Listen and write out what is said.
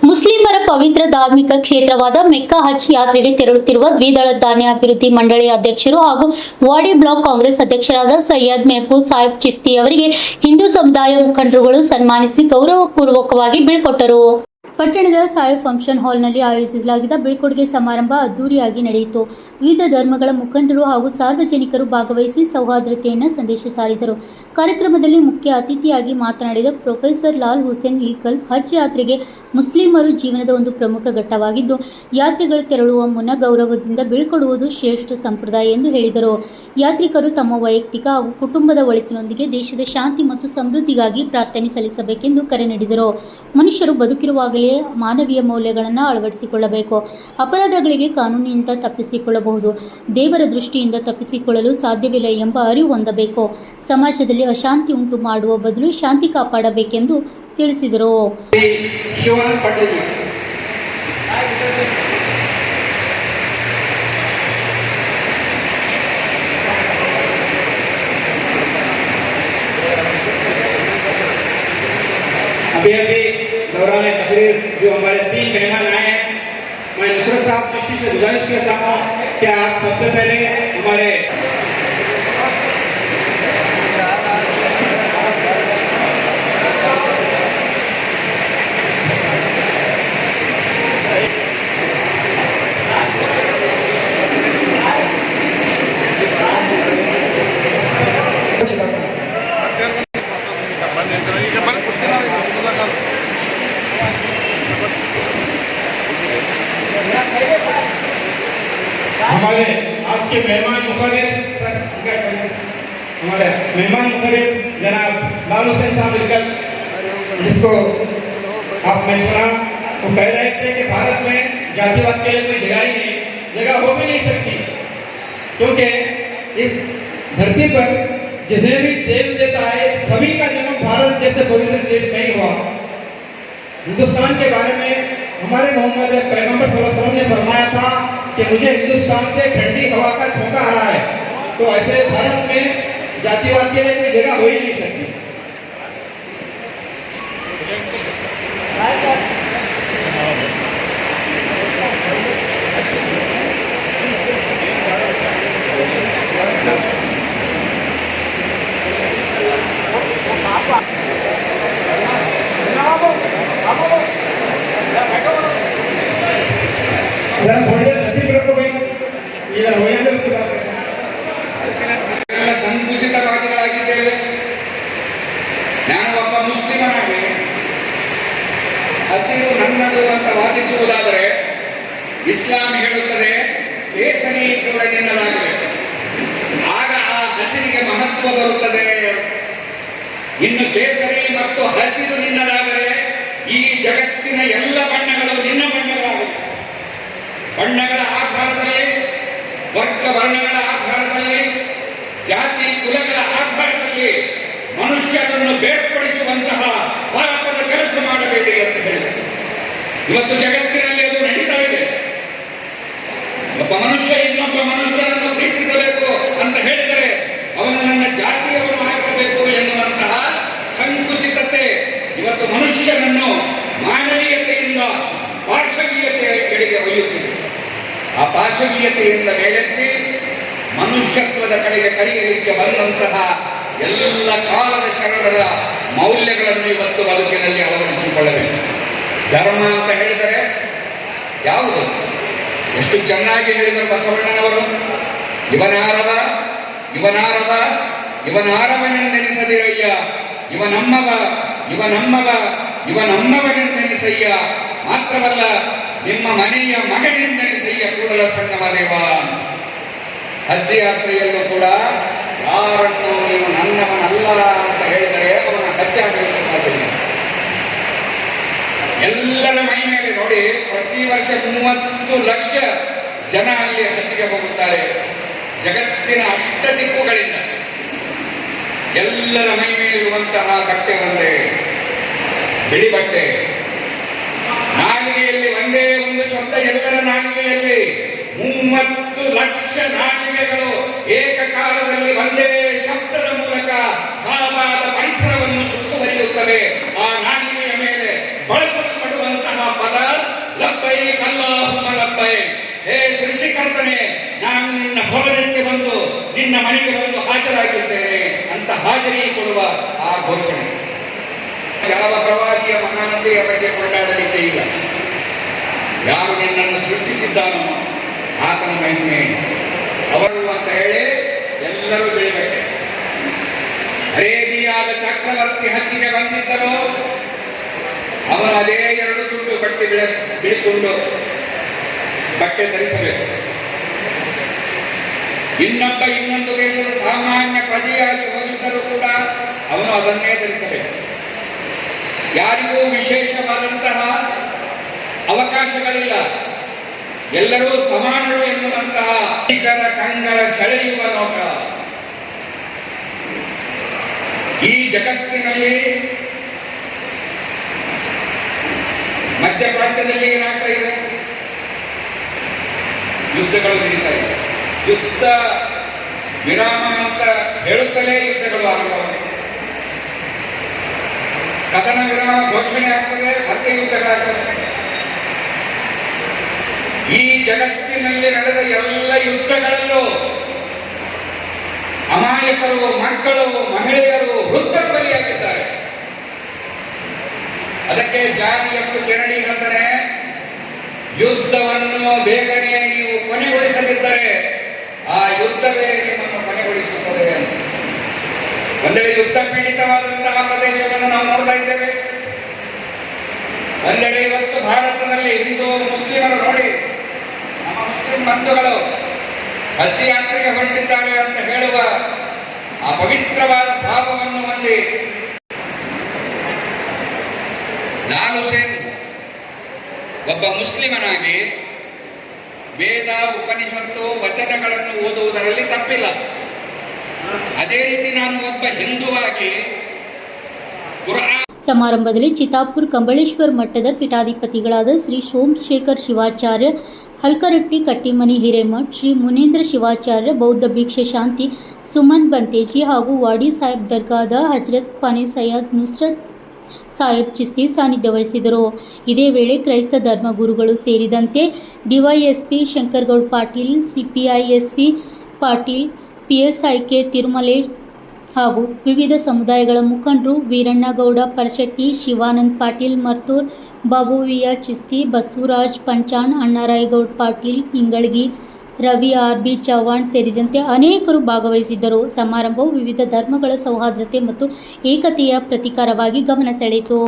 ಮುಸ್ಲಿಮರ ಪವಿತ್ರ ಧಾರ್ಮಿಕ ಕ್ಷೇತ್ರವಾದ ಮೆಕ್ಕಾ ಹಜ್ ಯಾತ್ರೆಗೆ ತೆರಳುತ್ತಿರುವ ದ್ವಿದಳ ಧಾನ್ಯ ಅಭಿವೃದ್ಧಿ ಮಂಡಳಿ ಅಧ್ಯಕ್ಷರು ಹಾಗೂ ವಾಡಿ ಬ್ಲಾಕ್ ಕಾಂಗ್ರೆಸ್ ಅಧ್ಯಕ್ಷರಾದ ಸೈಯದ್ ಮೆಹಬೂಬ್ ಸಾಹೇಬ್ ಚಿಸ್ತಿ ಅವರಿಗೆ ಹಿಂದೂ ಸಮುದಾಯ ಮುಖಂಡರುಗಳು ಸನ್ಮಾನಿಸಿ ಗೌರವಪೂರ್ವಕವಾಗಿ ಬೀಳ್ಕೊಟ್ಟರು. ಪಟ್ಟಣದ ಸಾಯಿ ಫಂಕ್ಷನ್ ಹಾಲ್ನಲ್ಲಿ ಆಯೋಜಿಸಲಾಗಿದ್ದ ಬೀಳ್ಕೊಡುಗೆ ಸಮಾರಂಭ ಅದ್ದೂರಿಯಾಗಿ ನಡೆಯಿತು. ವಿವಿಧ ಧರ್ಮಗಳ ಮುಖಂಡರು ಹಾಗೂ ಸಾರ್ವಜನಿಕರು ಭಾಗವಹಿಸಿ ಸೌಹಾರ್ದತೆಯನ್ನು ಸಂದೇಶ ಸಾರಿದರು. ಕಾರ್ಯಕ್ರಮದಲ್ಲಿ ಮುಖ್ಯ ಅತಿಥಿಯಾಗಿ ಮಾತನಾಡಿದ ಪ್ರೊಫೆಸರ್ ಲಾಲ್ ಹುಸೇನ್ ಇಲ್ಕಲ್, ಹಜ್ ಯಾತ್ರೆಗೆ ಮುಸ್ಲಿಮರು ಜೀವನದ ಒಂದು ಪ್ರಮುಖ ಘಟ್ಟವಾಗಿದ್ದು, ಯಾತ್ರೆಗಳು ತೆರಳುವ ಮುನ್ನ ಗೌರವದಿಂದ ಬೀಳ್ಕೊಡುವುದು ಶ್ರೇಷ್ಠ ಸಂಪ್ರದಾಯ ಎಂದು ಹೇಳಿದರು. ಯಾತ್ರಿಕರು ತಮ್ಮ ವೈಯಕ್ತಿಕ ಹಾಗೂ ಕುಟುಂಬದ ಒಳಿತಿನೊಂದಿಗೆ ದೇಶದ ಶಾಂತಿ ಮತ್ತು ಸಮೃದ್ಧಿಗಾಗಿ ಪ್ರಾರ್ಥನೆ ಸಲ್ಲಿಸಬೇಕೆಂದು ಕರೆ ನೀಡಿದರು. ಮನುಷ್ಯರು ಬದುಕಿರುವಾಗಲೇ ಮಾನವೀಯ ಮೌಲ್ಯಗಳನ್ನು ಅಳವಡಿಸಿಕೊಳ್ಳಬೇಕು. ಅಪರಾಧಗಳಿಗೆ ಕಾನೂನಿನಿಂದ ತಪ್ಪಿಸಿಕೊಳ್ಳಬಹುದು, ದೇವರ ದೃಷ್ಟಿಯಿಂದ ತಪ್ಪಿಸಿಕೊಳ್ಳಲು ಸಾಧ್ಯವಿಲ್ಲ ಎಂಬ ಅರಿವು ಹೊಂದಬೇಕು. ಸಮಾಜದಲ್ಲಿ ಅಶಾಂತಿ ಉಂಟು ಮಾಡುವ ಬದಲು ಶಾಂತಿ ಕಾಪಾಡಬೇಕೆಂದು ತಿಳಿಸಿದರು. अभी दौरान तकरीर जो हमारे 3 मेहमान आए हैं, मैं नुसरत साहब चिश्ती से गुजारिश करता हूँ कि आप सबसे पहले हमारे हमारे आज के मेहमान मुखर्रिर सर हमारे मेहमान मुखर्रिर जनाब लाल हुसैन साहब इल्कल, जिसको आपने सुना वो कह रहे थे कि भारत में जातिवाद के लिए कोई जगह ही नहीं, जगह हो भी नहीं सकती, क्योंकि इस धरती पर जितने भी देव देवता है सभी का जन्म भारत जैसे पवित्र देश में ही हुआ। हिंदुस्तान के बारे में हमारे मोहम्मद पैगंबर सल्लल्लाहु अलैहि वसल्लम ने फरमाया था कि मुझे हिंदुस्तान से ठंडी हवा का झोंका आ रहा है, तो ऐसे भारत में जातिवाद के लिए कोई जगह हो ही नहीं सकती। ಸಂಕುಚಿತವಾದಿಗಳಾಗಿದ್ದೇವೆ. ನಾನು ಒಬ್ಬ ಮುಸ್ಲಿಮನಾಗಿ ಹಸಿರು ನನ್ನದು ಅಂತ ವಾದಿಸುವುದಾದರೆ ಇಸ್ಲಾಂ ಹೇಳುತ್ತದೆ ಕೇಸರಿ ಕೂಡ ನಿನ್ನದಾಗಬೇಕು, ಆಗ ಆ ಹಸಿರಿಗೆ ಮಹತ್ವ ಬರುತ್ತದೆ. ಇನ್ನು ಕೇಸರಿ ಮತ್ತು ಹಸಿರು ನಿನ್ನದಾದರೆ ಈ ಜಗತ್ತಿನ ಎಲ್ಲ ಬಣ್ಣಗಳು ನಿನ್ನ ಬಣ್ಣಗಳಾಗಬೇಕು. ಬಣ್ಣಗಳ ಆಧಾರದಲ್ಲಿ, ವರ್ಗ ವರ್ಣಗಳ ಆಧಾರದಲ್ಲಿ, ಜಾತಿ ಕುಲಗಳ ಆಧಾರದಲ್ಲಿ ಮನುಷ್ಯರನ್ನು ಬೇರ್ಪಡಿಸುವಂತಹ ಪಾಪದ ಕೆಲಸ ಮಾಡಬೇಡಿ ಅಂತ ಹೇಳಿದರು. ಇವತ್ತು ಜಗತ್ತಿನಲ್ಲಿ ಅದು ನಡೀತಾ ಇದೆ. ಒಬ್ಬ ಮನುಷ್ಯ ಇನ್ನೊಬ್ಬ ಮನುಷ್ಯರನ್ನು ಪ್ರೀತಿಸಬೇಕು ಅಂತ ಹೇಳಿದರೆ ಅವನು ನನ್ನ ಜಾತಿಯವನು ಆಗಬೇಕು ಎನ್ನುವಂತಹ ಸಂಕುಚಿತತೆ ಇವತ್ತು ಮನುಷ್ಯನನ್ನು ಮಾನವೀಯತೆಯಿಂದ ಪಾಶವೀಯತೆಗೆ ಒಯ್ಯುತ್ತಿದೆ. ಆ ಪಾಶವೀಯತೆಯಿಂದ ಮೇಲೆತ್ತಿ ಮನುಷ್ಯತ್ವದ ಕಡೆಗೆ ಕರೆಯಲಿಕ್ಕೆ ಬಂದಂತಹ ಎಲ್ಲ ಕಾಲದ ಶರಣರ ಮೌಲ್ಯಗಳನ್ನು ಇವತ್ತು ಬದುಕಿನಲ್ಲಿ ಅಳವಡಿಸಿಕೊಳ್ಳಬೇಕು. ಧರ್ಮ ಅಂತ ಹೇಳಿದರೆ ಯಾವುದು? ಎಷ್ಟು ಚೆನ್ನಾಗಿ ಹೇಳಿದರು ಬಸವಣ್ಣನವರು. ಇವನಾರವ ಇವನಾರವ ಇವನಾರವನೆಂದೆನಿಸದಿರಯ್ಯ, ಇವನಮ್ಮವ ಇವನಮ್ಮವ ಇವನಮ್ಮವನೆಂದೆನಿಸಯ್ಯ, ಮಾತ್ರವಲ್ಲ ನಿಮ್ಮ ಮನೆಯ ಮಗನೆಂದೆನಿಸಯ್ಯ ಕೂಡಲ ಸಂಗಮ ದೇವ. ಹಜ್ ಯಾತ್ರೆಯಲ್ಲೂ ಕೂಡ ಯಾರನ್ನು ನೀವು ನನ್ನವನಲ್ಲ ಅಂತ ಹೇಳಿದರೆ ಅವನ ಹಜ್ ಆಗಲಿಕ್ಕೆ ಸಾಧ್ಯವಿಲ್ಲ. ಎಲ್ಲರ ಮೈ ಮೇಲೆ ನೋಡಿ, ಪ್ರತಿ ವರ್ಷ 30 ಲಕ್ಷ ಜನ ಅಲ್ಲಿ ಹಜ್ಗೆ ಹೋಗುತ್ತಾರೆ. ಜಗತ್ತಿನ ಅಷ್ಟ ದಿಕ್ಕುಗಳಿಂದ ಎಲ್ಲರ ಮೈ ಮೇಲಿರುವಂತಹ ಬಟ್ಟೆ ಒಂದೇ, ಬಿಳಿ ಬಟ್ಟೆ. ನಾಲಿಗೆಯಲ್ಲಿ ಒಂದೇ ಒಂದು ಶಬ್ದ, ಎಲ್ಲರ ನಾಲಿಗೆಯಲ್ಲಿ 30 ಲಕ್ಷ ನಾಲಿಗೆಗಳು ಏಕಕಾಲದಲ್ಲಿ ಒಂದೇ ಶಬ್ದದ ಮೂಲಕ ಕಾಲವಾದ ಪರಿಸರವನ್ನು ಸುತ್ತುವರಿಯುತ್ತವೆ. ಆ ನಾಲಿಗೆಯ ಮೇಲೆ ಬಳಸಲ್ಪಡುವಂತಹ ಪದ ಹೇ ಸೃಷ್ಟಿಕರ್ತನೇ, ನಾನು ನಿನ್ನ ಭವನಕ್ಕೆ ಬಂದು ನಿನ್ನ ಮನೆಗೆ ಬಂದು ಹಾಜರಾಗಿದ್ದೇನೆ ಅಂತ ಹಾಜರಿ ಕೊಡುವ ಆ ಘೋಷಣೆ. ಯಾವ ಪ್ರವಾದಿಯ ಮಹಾನತೆಯ ಬಗ್ಗೆ ಕೊಂಡಾಡಲಿಕ್ಕೆ ಇಲ್ಲ. ಯಾರು ನಿನ್ನನ್ನು ಸೃಷ್ಟಿಸಿದ್ದಾನೋ ಆತನ ಮಹಿಮೆ ಅವರು ಅಂತ ಹೇಳಿ ಎಲ್ಲರೂ ಬೀಳಬೇಕು. ಅರೇಬಿಯಾದ ಚಕ್ರವರ್ತಿ ಹತ್ತಿಗೆ ಬಂದಿದ್ದರು, ಅವನು ಅದೇ 2 ತುಂಡು ಬಟ್ಟೆ ಬಿಳಿಕೊಂಡು ಬಟ್ಟೆ ಧರಿಸಬೇಕು. ಇನ್ನೊಂದು ದೇಶದ ಸಾಮಾನ್ಯ ಪ್ರಜೆಯಾಗಿ ಹೋಗಿದ್ದರೂ ಕೂಡ ಅವನು ಅದನ್ನೇ ಧರಿಸಬೇಕು. ಯಾರಿಗೂ ವಿಶೇಷವಾದಂತಹ ಅವಕಾಶಗಳಿಲ್ಲ, ಎಲ್ಲರೂ ಸಮಾನರು ಎನ್ನುವಂತಹ ಕಂಗಳ ಸೆಳೆಯುವ ನೋಟ. ಈ ಜಗತ್ತಿನಲ್ಲಿ ಮಧ್ಯಪ್ರಾಚ್ಯದಲ್ಲಿ ಏನಾಗ್ತಾ ಇದೆ? ಯುದ್ಧಗಳು ನಡೀತಾ ಇದೆ. ಯುದ್ಧ ವಿರಾಮ ಅಂತ ಹೇಳುತ್ತಲೇ ಯುದ್ಧಗಳು ಆರಂಭವಾಗಿದೆ. ಕದನ ವಿರಾಮ ಘೋಷಣೆ ಆಗ್ತದೆ, ಮತ್ತೆ ಯುದ್ಧಗಳಾಗ್ತದೆ. ಈ ಜಗತ್ತಿನಲ್ಲಿ ನಡೆದ ಎಲ್ಲ ಯುದ್ಧಗಳಲ್ಲೂ ಅಮಾಯಕರು, ಮಕ್ಕಳು, ಮಹಿಳೆಯರು, ವೃದ್ಧರು ಬಲಿಯಾಗಿದ್ದಾರೆ. ಅದಕ್ಕೆ ಜಾನ್ ಎಫ್ ಕೆನಡಿ ಹೇಳ್ತಾರೆ, ಯುದ್ಧವನ್ನು ಬೇಗನೆ ನೀವು ಕೊನೆಗೊಳಿಸದಿದ್ದರೆ ಆ ಯುದ್ಧವೇ ನಿಮ್ಮನ್ನು ಕೊನೆಗೊಳಿಸುತ್ತದೆ ಅಂತ. ಒಂದೆಡೆ ಯುದ್ಧ ಪೀಡಿತವಾದಂತಹ ಪ್ರದೇಶವನ್ನು ನಾವು ನೋಡ್ತಾ ಇದ್ದೇವೆ. ಒಂದೆಡೆ ಇವತ್ತು ಭಾರತದಲ್ಲಿ ಹಿಂದೂ ಮುಸ್ಲಿಮರು ನೋಡಿ, ನಮ್ಮ ಮುಸ್ಲಿಂ ಬಂಧುಗಳು ಹಜ್ ಯಾತ್ರೆಗೆ ಹೊರಟಿದ್ದಾರೆ ಅಂತ ಹೇಳುವ ಆ ಪವಿತ್ರವಾದ ಭಾವವನ್ನು ಹೊಂದಿ ಲಾಲು ಸೇನ್ ಒಬ್ಬ ಮುಸ್ಲಿಮನಾಗಿ ವೇದ, ಉಪನಿಷತ್ತು, ವಚನಗಳನ್ನು ಓದುವುದರಲ್ಲಿ ತಪ್ಪಿಲ್ಲ. ಅದೇ ರೀತಿ ನಾನು ಒಬ್ಬ ಹಿಂದೂವಾಗಿ ಕುರ್ಆನ್. ಸಮಾರಂಭದಲ್ಲಿ ಚಿತ್ತಾಪುರ್ ಕಂಬಳೇಶ್ವರ ಮಠದ ಪೀಠಾಧಿಪತಿಗಳಾದ ಶ್ರೀ ಸೋಮಶೇಖರ್ ಶಿವಾಚಾರ್ಯ, ಹಲ್ಕರಟ್ಟಿ ಕಟ್ಟಿಮನಿ ಹಿರೇಮಠ್, ಶ್ರೀ ಮುನೇಂದ್ರ ಶಿವಾಚಾರ್ಯ, ಬೌದ್ಧ ಭಿಕ್ಷೆ ಶಾಂತಿ, ಸುಮನ್ ಬಂತೇಜಿ ಹಾಗೂ ವಾಡಿ ಸಾಹೇಬ್ ದರ್ಗಾದ ಹಜರತ್ ಖಾನೆ ಸೈಯದ್ ನುಸ್ರತ್ ಸಾಹೇಬ್ ಚಿಸ್ತಿ ಸಾನ್ನಿಧ್ಯ ವಹಿಸಿದರು. ಇದೇ ವೇಳೆ ಕ್ರೈಸ್ತ ಧರ್ಮಗುರುಗಳು ಸೇರಿದಂತೆ ಡಿವೈಎಸ್ಪಿ ಶಂಕರಗೌಡ ಪಾಟೀಲ್, ಸಿಪಿಐ-ಎಸ್ಸಿ ಪಾಟೀಲ್, ಪಿಎಸ್ಐಕೆ ತಿರುಮಲೇಶ್ ಹಾಗೂ ವಿವಿಧ ಸಮುದಾಯಗಳ ಮುಖಂಡರು ವೀರಣ್ಣಗೌಡ ಪರಶೆಟ್ಟಿ, ಶಿವಾನಂದ್ ಪಾಟೀಲ್ ಮರ್ತೂರ್, ಬಾಬು ವಿ.ಆರ್. ಚಿಸ್ತಿ, ಬಸವರಾಜ್ ಪಂಚಾಣ್, ಅಣ್ಣಾರಾಯಗೌಡ ಪಾಟೀಲ್ ಇಂಗಳಗಿ, ರವಿ ಆರ್.ಬಿ. ಚವ್ಹಾಣ್ ಸೇರಿದಂತೆ ಅನೇಕರು ಭಾಗವಹಿಸಿದ್ದರು. ಸಮಾರಂಭವು ವಿವಿಧ ಧರ್ಮಗಳ ಸೌಹಾರ್ದತೆ ಮತ್ತು ಏಕತೆಯ ಪ್ರತೀಕಾರವಾಗಿ ಗಮನ ಸೆಳೆಯಿತು.